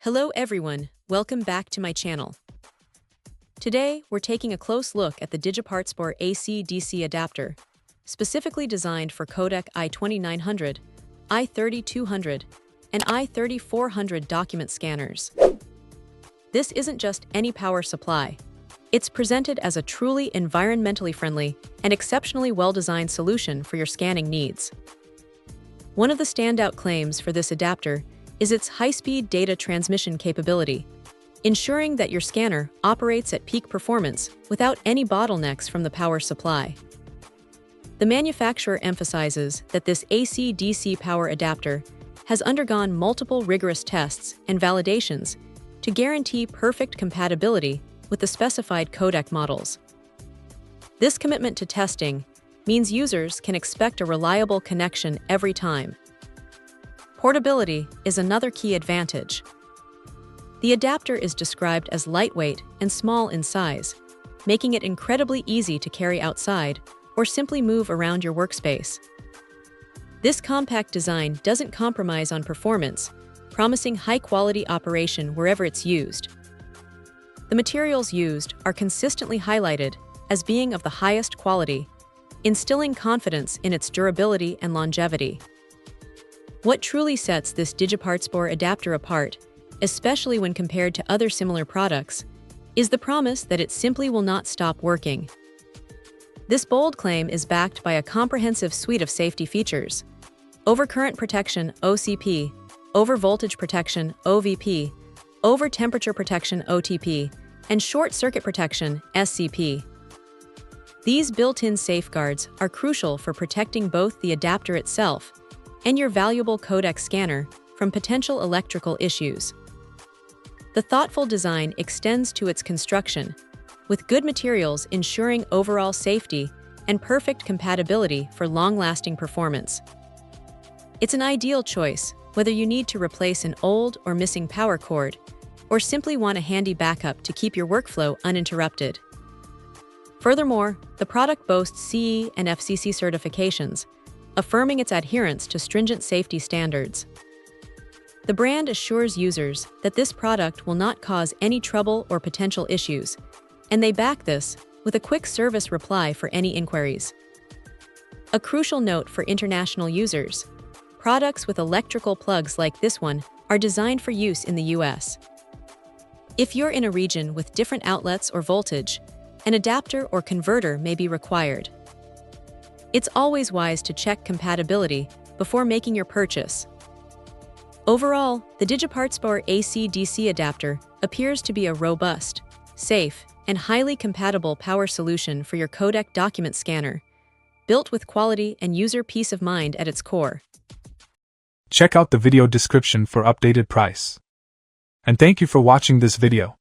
Hello everyone, welcome back to my channel. Today, we're taking a close look at the Digipartspower AC DC adapter, specifically designed for Kodak i2900, i3200, and i3400 document scanners. This isn't just any power supply. It's presented as a truly environmentally friendly and exceptionally well-designed solution for your scanning needs. One of the standout claims for this adapter is its high-speed data transmission capability, ensuring that your scanner operates at peak performance without any bottlenecks from the power supply. The manufacturer emphasizes that this AC-DC power adapter has undergone multiple rigorous tests and validations to guarantee perfect compatibility with the specified Kodak models. This commitment to testing means users can expect a reliable connection every time. Portability is another key advantage. The adapter is described as lightweight and small in size, making it incredibly easy to carry outside or simply move around your workspace. This compact design doesn't compromise on performance, promising high-quality operation wherever it's used. The materials used are consistently highlighted as being of the highest quality, instilling confidence in its durability and longevity. What truly sets this Digipartspower adapter apart, especially when compared to other similar products, is the promise that it simply will not stop working. This bold claim is backed by a comprehensive suite of safety features: overcurrent protection (OCP), overvoltage protection (OVP), over-temperature protection (OTP), and short-circuit protection (SCP). These built-in safeguards are crucial for protecting both the adapter itself and your valuable Kodak scanner from potential electrical issues. The thoughtful design extends to its construction, with good materials ensuring overall safety and perfect compatibility for long-lasting performance. It's an ideal choice whether you need to replace an old or missing power cord, or simply want a handy backup to keep your workflow uninterrupted. Furthermore, the product boasts CE and FCC certifications, affirming its adherence to stringent safety standards. The brand assures users that this product will not cause any trouble or potential issues, and they back this with a quick service reply for any inquiries. A crucial note for international users: products with electrical plugs like this one are designed for use in the US. If you're in a region with different outlets or voltage, an adapter or converter may be required. It's always wise to check compatibility before making your purchase. Overall, the Digipartspower AC-DC adapter appears to be a robust, safe, and highly compatible power solution for your Kodak document scanner, built with quality and user peace of mind at its core. Check out the video description for updated price. And thank you for watching this video.